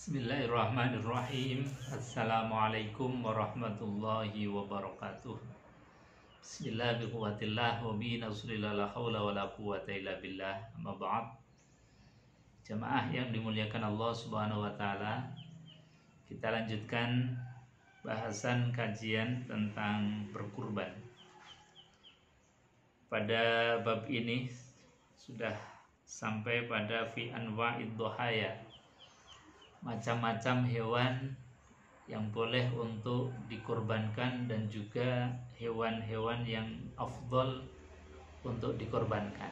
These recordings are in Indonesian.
Bismillahirrahmanirrahim. Assalamualaikum warahmatullahi wabarakatuh. Bismillahirrahmanirrahim. Wa bi nasrillah la haula wa la quwata illa billah. Amma ba'd. Jamaah yang dimuliakan Allah Subhanahu wa taala, kita lanjutkan bahasan kajian tentang berkurban. Pada bab ini sudah sampai pada fi anwa'id dhuhaya, macam-macam hewan yang boleh untuk dikorbankan dan juga hewan-hewan yang afdol untuk dikorbankan.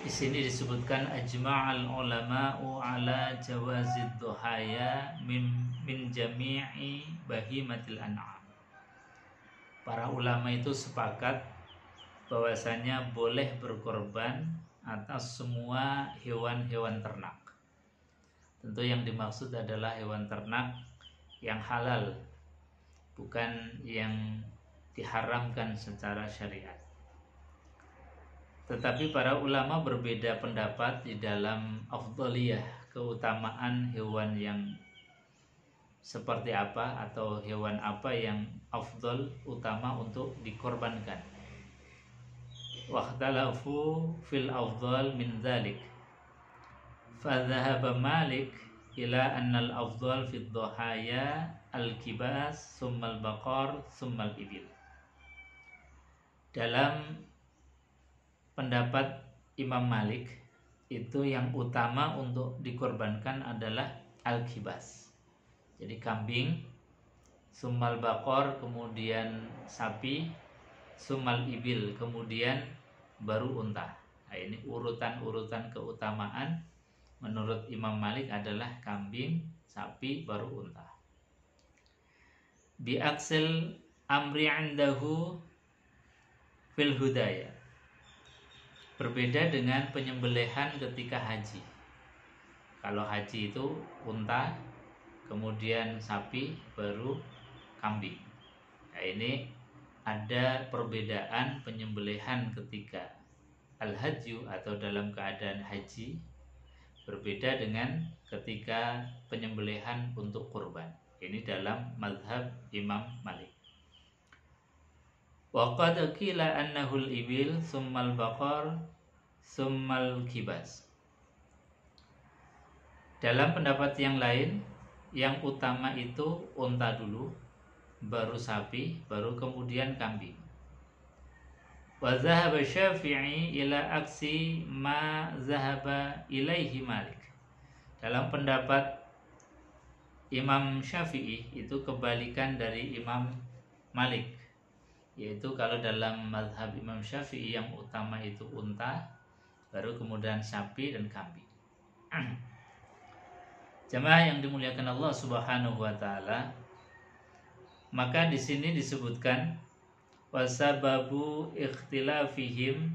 Di sini disebutkan ajma'al ulama'u ala jawazid dhuhaya min jami'i bahimatil an'am. Para ulama itu sepakat bahwasanya boleh berkorban atas semua hewan-hewan ternak. Tentu yang dimaksud adalah hewan ternak yang halal, bukan yang diharamkan secara syariat. Tetapi para ulama berbeda pendapat di dalam afdhaliyah, keutamaan hewan yang seperti apa atau hewan apa yang afdal, utama untuk dikorbankan. Wakhtalafu fil afdal min dzalik. Fadhahaba Malik ila annal afdal fi dhuhaya al-kibas summal baqar summal ibil. Dalam pendapat Imam Malik, itu yang utama untuk dikorbankan adalah al-kibas, jadi kambing, summal baqar kemudian sapi, summal ibil kemudian baru unta. Nah, ini urutan-urutan keutamaan menurut Imam Malik adalah kambing, sapi, baru unta. Bi aksil amri indahu fil hudaya. Berbeda dengan penyembelihan ketika haji. Kalau haji itu unta, kemudian sapi, baru kambing. Nah, ini ada perbedaan penyembelihan ketika al-hajju atau dalam keadaan haji, berbeda dengan ketika penyembelihan untuk kurban. Ini dalam mazhab Imam Malik. Wa qad qila annahu al-ibil summal baqar summal kibas. Dalam pendapat yang lain, yang utama itu unta dulu, baru sapi, baru kemudian kambing. Wa zahaba Syafi'i ila aksi ma zahaba ilaihi Malik. Dalam pendapat Imam Syafi'i itu kebalikan dari Imam Malik, yaitu kalau dalam mazhab Imam Syafi'i yang utama itu unta, baru kemudian sapi dan kambing. Jamaah yang dimuliakan Allah Subhanahu wa taala, maka di sini disebutkan wasababu ikhtilafihim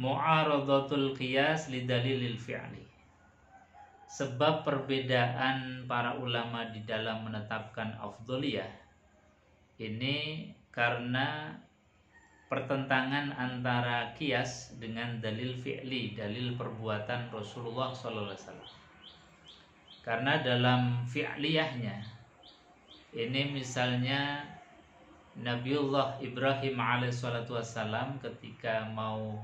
mu'aradatul qiyas lidalilil fi'li. Sebab perbedaan para ulama di dalam menetapkan afdholiyah ini karena pertentangan antara qiyas dengan dalil fi'li, dalil perbuatan Rasulullah SAW. Karena dalam fi'liyahnya ini misalnya Nabiullah Ibrahim alaihissalatu wassalam ketika mau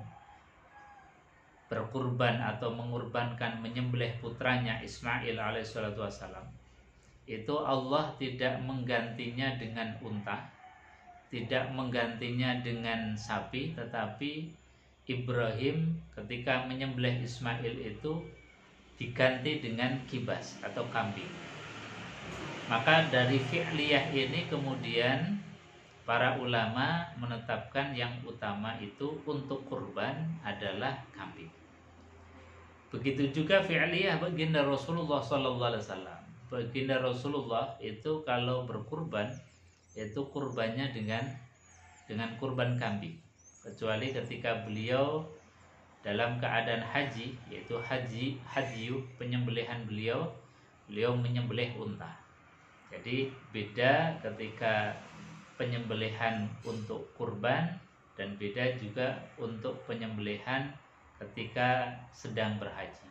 berkurban atau mengorbankan, menyembelih putranya Ismail alaihissalatu wassalam, itu Allah tidak menggantinya dengan unta, tidak menggantinya dengan sapi, tetapi Ibrahim ketika menyembelih Ismail itu diganti dengan kibas atau kambing. Maka dari fi'liyah ini kemudian para ulama menetapkan yang utama itu untuk kurban adalah kambing. Begitu juga fi'liyah baginda Rasulullah SAW. Baginda Rasulullah itu kalau berkurban itu kurbannya dengan kurban kambing, kecuali ketika beliau dalam keadaan haji, yaitu haji penyembelihan beliau menyembelih unta. Jadi beda ketika penyembelihan untuk kurban dan beda juga untuk penyembelihan ketika sedang berhaji.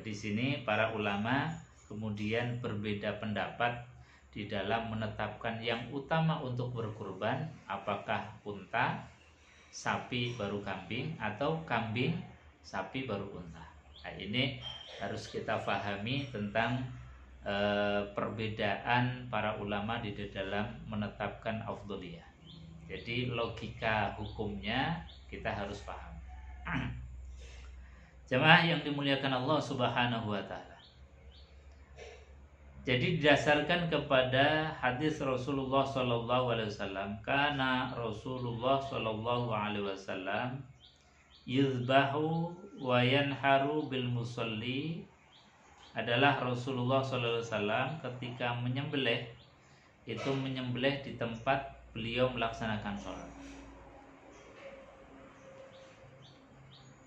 Di sini para ulama kemudian berbeda pendapat di dalam menetapkan yang utama untuk berkurban, apakah unta, sapi baru kambing, atau kambing, sapi baru unta. Nah, ini harus kita pahami tentang perbedaan para ulama di dalam menetapkan afdholiyah. Jadi logika hukumnya kita harus paham. Jemaah yang dimuliakan Allah Subhanahu wa taala. Jadi didasarkan kepada hadis Rasulullah sallallahu alaihi wasallam, karena Rasulullah sallallahu alaihi wasallam yuzbahu wa yanharu bil musalli, adalah Rasulullah sallallahu alaihi wasallam ketika menyembelih itu menyembelih di tempat beliau melaksanakan sholat.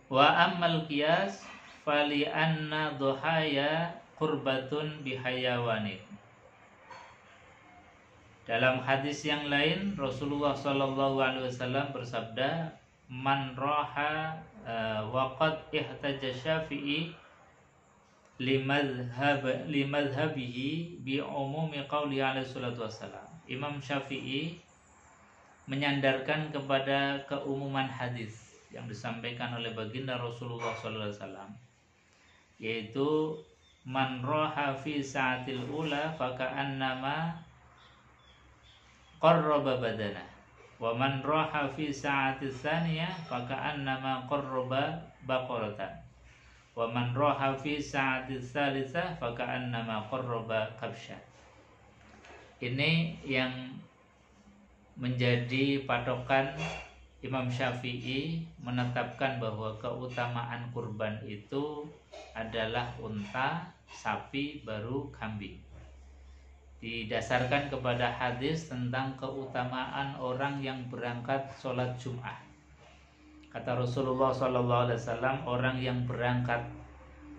Wa ammal qiyas fali anna dhuhaya qurbatun bihayawanin. Dalam hadis yang lain Rasulullah sallallahu alaihi wasallam bersabda, man raha waqad ihtaja Syafi'i limadhhabihi bi umumi qauli alaihi salatu wassalam. Imam Syafi'i menyandarkan kepada keumuman hadis yang disampaikan oleh baginda Rasulullah sallallahu alaihi wasallam, yaitu man raha fi sa'atil ula faka'annama qarraba badana, wa man raha fi sa'atis tsaniyah faka'annama qarraba baqaratan, wa man raha fi sa'atis tsalitsah faka'annama qarraba kabsha. Ini yang menjadi patokan Imam Syafi'i menetapkan bahwa keutamaan kurban itu adalah unta, sapi, baru kambing. Didasarkan kepada hadis tentang keutamaan orang yang berangkat sholat Jum'ah. Kata Rasulullah SAW, orang yang berangkat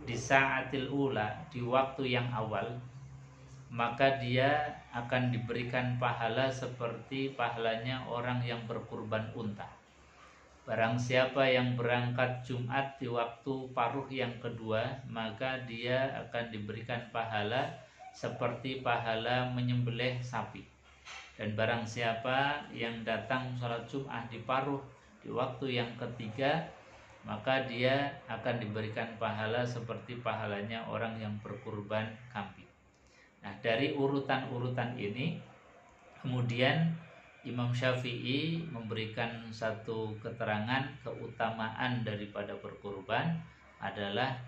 di sa'atil ula, di waktu yang awal, maka dia akan diberikan pahala seperti pahalanya orang yang berkurban unta. Barang siapa yang berangkat Jumat di waktu paruh yang kedua, maka dia akan diberikan pahala seperti pahala menyembelih sapi. Dan barang siapa yang datang sholat Jumat di paruh di waktu yang ketiga, maka dia akan diberikan pahala seperti pahalanya orang yang berkurban kambing. Nah, dari urutan-urutan ini kemudian Imam Syafi'i memberikan satu keterangan keutamaan daripada berkurban adalah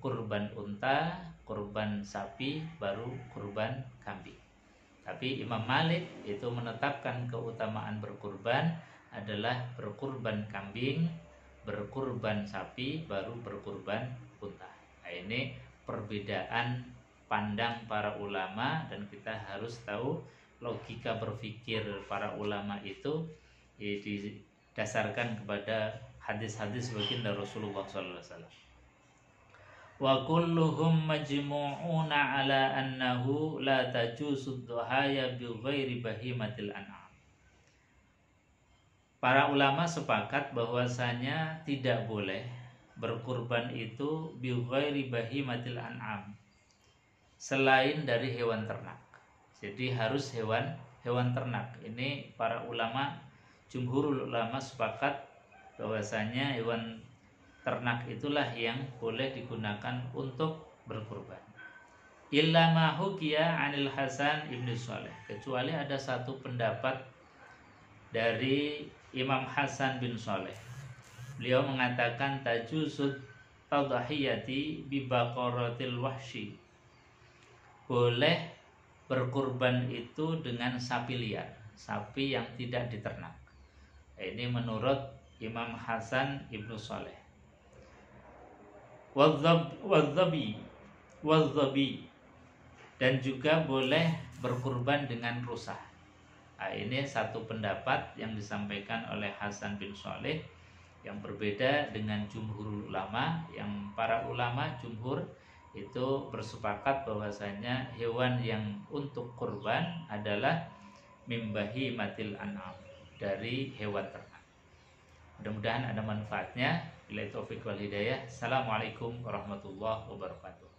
kurban unta, kurban sapi, baru kurban kambing. Tapi Imam Malik itu menetapkan keutamaan berkurban adalah berkurban kambing, berkurban sapi, baru berkurban unta. Nah, ini perbedaan pandang para ulama, dan kita harus tahu logika berpikir para ulama itu didasarkan kepada hadis-hadis baginda Rasulullah SAW. Wa kulluhum majmu'una ala annahu la tajuzu dhuhaya bi ghairi bahimatil an'am. Para ulama sepakat bahwasanya tidak boleh berkurban itu bi ghairi bahimatil an'am, selain dari hewan ternak. Jadi harus hewan ternak. Ini para ulama, jumhurul ulama sepakat bahwasanya hewan ternak itulah yang boleh digunakan untuk berkurban. Illa ma hukiya 'anil Hasan ibn Shalih, kecuali ada satu pendapat dari Imam Hasan bin Shalih. Beliau mengatakan tajuzud tadhiyati bi baqaratil wahsy, boleh berkurban itu dengan sapi liar, sapi yang tidak diternak. Ini menurut Imam Hasan ibnu Shalih. Wadzabi, dan juga boleh berkurban dengan rusa. Nah, ini satu pendapat yang disampaikan oleh Hasan bin Shalih yang berbeda dengan jumhur ulama. Yang para ulama jumhur itu bersepakat bahwasanya hewan yang untuk kurban adalah mimbahi matil an'am, dari hewan ternak. Mudah-mudahan ada manfaatnya. Billahi taufiq wal hidayah. Assalamualaikum warahmatullahi wabarakatuh.